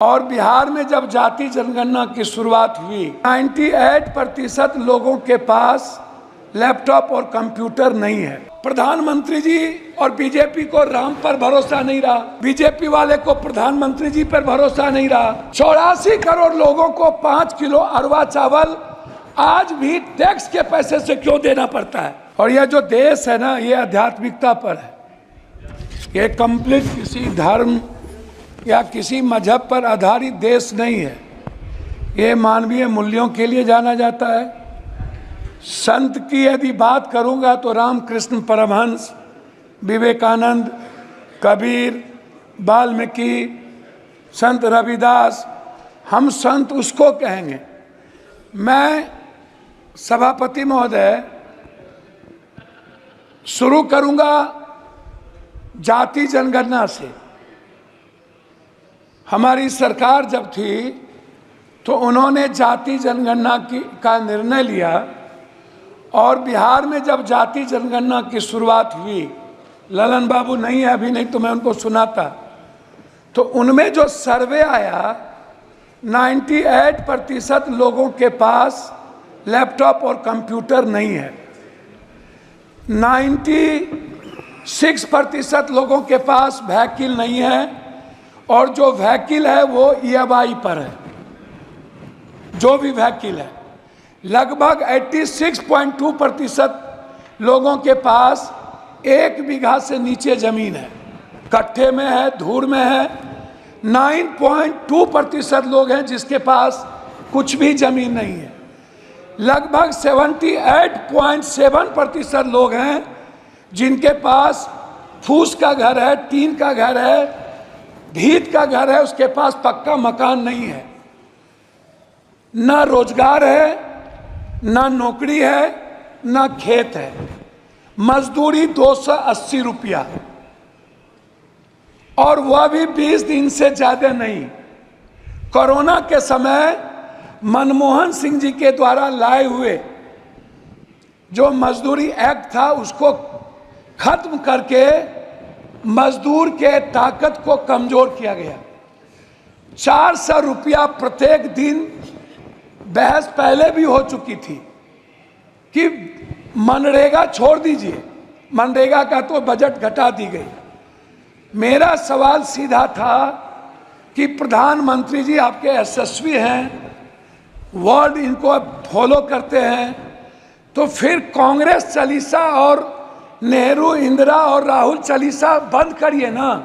और बिहार में जब जाति जनगणना की शुरुआत हुई 98% लोगों के पास लैपटॉप और कंप्यूटर नहीं है। प्रधानमंत्री जी और बीजेपी को राम पर भरोसा नहीं रहा, बीजेपी वाले को प्रधानमंत्री जी पर भरोसा नहीं रहा। 84 करोड़ लोगों को 5 किलो अरवा चावल आज भी टैक्स के पैसे से क्यों देना पड़ता है? और यह जो देश है ना, ये आध्यात्मिकता पर है। ये कंप्लीट किसी धर्म या किसी मजहब पर आधारित देश नहीं है। ये मानवीय मूल्यों के लिए जाना जाता है। संत की यदि बात करूंगा तो रामकृष्ण परमहंस, विवेकानंद, कबीर, वाल्मीकि, संत रविदास, हम संत उसको कहेंगे। मैं सभापति महोदय शुरू करूंगा जाति जनगणना से। हमारी सरकार जब थी तो उन्होंने जाति जनगणना का निर्णय लिया और बिहार में जब जाति जनगणना की शुरुआत हुई, ललन बाबू नहीं है अभी, नहीं तो मैं उनको सुनाता, तो उनमें जो सर्वे आया 98% लोगों के पास लैपटॉप और कंप्यूटर नहीं है। 96% लोगों के पास व्हीकल नहीं है और जो व्हीकल है वो EMI पर है। जो भी व्हीकल है, लगभग 86.2% लोगों के पास 1 बीघा से नीचे जमीन है, कट्ठे में है, धूर में है। 9.2% लोग हैं जिसके पास कुछ भी जमीन नहीं है। लगभग 78.7% लोग हैं जिनके पास फूस का घर है, टीन का घर है, भीत का घर है, उसके पास पक्का मकान नहीं है। ना रोजगार है, ना नौकरी है, ना खेत है। मजदूरी 280 रुपया, और वह भी 20 दिन से ज्यादा नहीं। कोरोना के समय मनमोहन सिंह जी के द्वारा लाए हुए जो मजदूरी एक्ट था उसको खत्म करके मजदूर के ताकत को कमजोर किया गया। 400 रुपया प्रत्येक दिन बहस पहले भी हो चुकी थी कि मनरेगा छोड़ दीजिए, मनरेगा का तो बजट घटा दी गई। मेरा सवाल सीधा था कि प्रधानमंत्री जी आपके यशस्वी हैं, वर्ड इनको फॉलो करते हैं, तो फिर कांग्रेस चालीसा और नेहरू, इंदिरा और राहुल चालीसा बंद करिए ना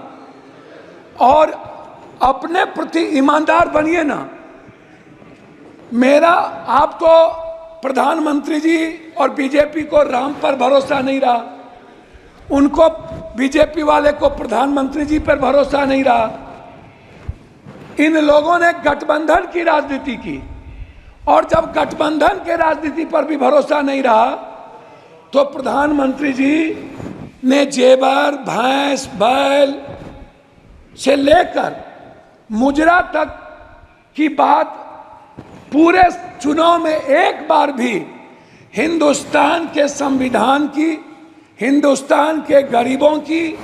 और अपने प्रति ईमानदार बनिए ना। मेरा आप तो प्रधानमंत्री जी और बीजेपी को राम पर भरोसा नहीं रहा, उनको बीजेपी वाले को प्रधानमंत्री जी पर भरोसा नहीं रहा। इन लोगों ने गठबंधन की राजनीति की और जब गठबंधन के राजनीति पर भी भरोसा नहीं रहा तो प्रधानमंत्री जी ने जेवर, भैंस, बैल से लेकर मुजरा तक की बात पूरे चुनाव में एक बार भी हिंदुस्तान के संविधान की, हिंदुस्तान के गरीबों की,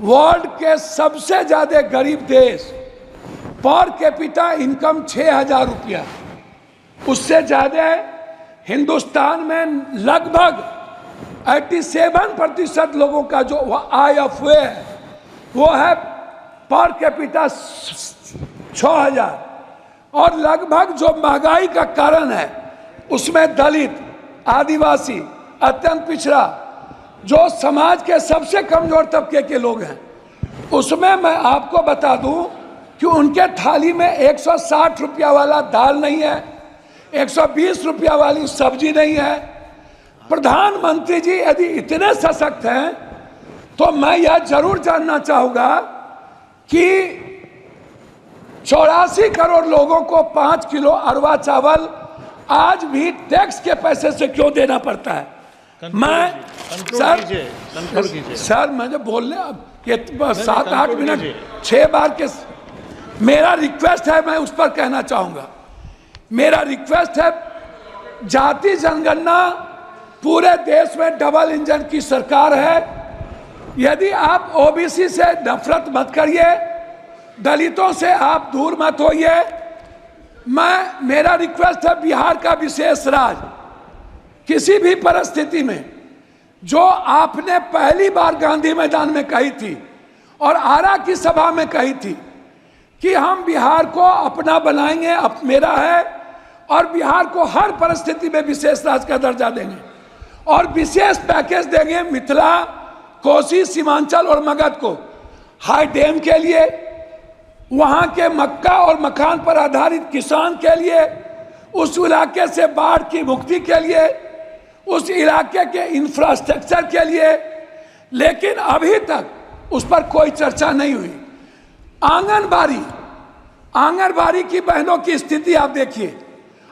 वर्ल्ड के सबसे ज्यादा गरीब देश, पर कैपिटा इनकम 6000 रुपया, उससे ज्यादा हिंदुस्तान में लगभग 87% लोगों का जो IFA है वो है पर कैपिटा 6000। और लगभग जो महंगाई का कारण है उसमें दलित, आदिवासी, अत्यंत पिछड़ा, जो समाज के सबसे कमजोर तबके के लोग हैं, उसमें मैं आपको बता दूं कि उनके थाली में 160 रुपया वाला दाल नहीं है, 120 रुपया वाली सब्जी नहीं है। प्रधानमंत्री जी यदि इतने सशक्त हैं तो मैं यह जरूर जानना चाहूंगा कि 84 करोड़ लोगों को 5 किलो अरवा चावल आज भी टैक्स के पैसे से क्यों देना पड़ता है? मैं सर मुझे बोलने अब 7-8 मिनट 6 बार के मेरा रिक्वेस्ट है, मैं उस पर कहना चाहूंगा। मेरा रिक्वेस्ट है, जाति जनगणना पूरे देश में डबल इंजन की सरकार है। यदि आप ओबीसी से नफरत मत करिए, दलितों से आप दूर मत होइए। मेरा रिक्वेस्ट है, बिहार का विशेष राज किसी भी परिस्थिति में, जो आपने पहली बार गांधी मैदान में कही थी और आरा की सभा में कही थी कि हम बिहार को अपना बनाएंगे, मेरा है, और बिहार को हर परिस्थिति में विशेष राज्य का दर्जा देंगे और विशेष पैकेज देंगे मिथिला, कोसी, सीमांचल और मगध को, हाई डैम के लिए, वहां के मक्का और मखान पर आधारित किसान के लिए, उस इलाके से बाढ़ की मुक्ति के लिए, उस इलाके के इंफ्रास्ट्रक्चर के लिए। लेकिन अभी तक उस पर कोई चर्चा नहीं हुई। आंगनबाड़ी की बहनों की स्थिति आप देखिए,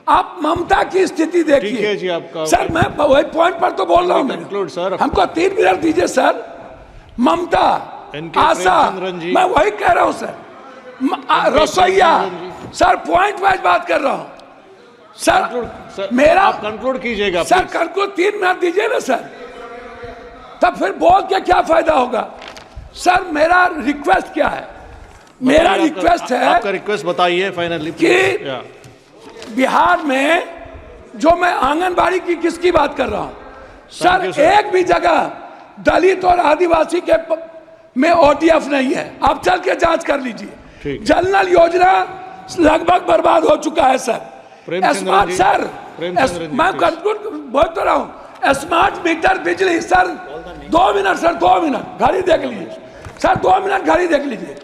आप ममता की स्थिति देखिए। जी आपका सर, मैं वही पॉइंट पर तो बोल रहा हूँ सर, हमको 3 मिनट दीजिए सर। ममता, आशा, मैं वही कह रहा हूँ सर। रसोईया, सर पॉइंट वाइज बात कर रहा हूँ सर। मेरा आप कंक्लूड कीजिएगा सर, कंक्लूड 3 मिनट दीजिए ना सर, तब फिर बोल के क्या फायदा होगा। सर मेरा रिक्वेस्ट क्या है, मेरा रिक्वेस्ट है, आपका रिक्वेस्ट बताइए फाइनली कि बिहार में जो मैं आंगनबाड़ी की किसकी बात कर रहा हूं सर, एक भी जगह दलित और आदिवासी के में ओटीएफ नहीं है। आप चल के जांच कर लीजिए। जनरल योजना लगभग बर्बाद हो चुका है सर। स्मार्ट सर, मैं कंक्लूड बोल तो रहा हूं, स्मार्ट मीटर बिजली सर, 2 मिनट सर, 2 मिनट घड़ी देख लीजिए सर, 2 मिनट घड़ी देख लीजिए।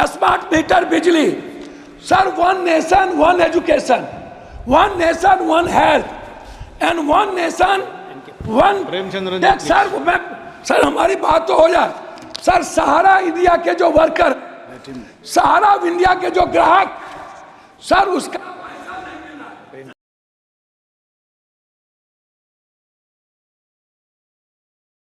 स्मार्ट मीटर बिजली sir, 1 nation 1 education, 1 nation 1 health and 1 nation 1 sir हमारी बात तो हो जाए सर। सहारा इंडिया के जो वर्कर, सहारा इंडिया के जो ग्राहक सर, उसका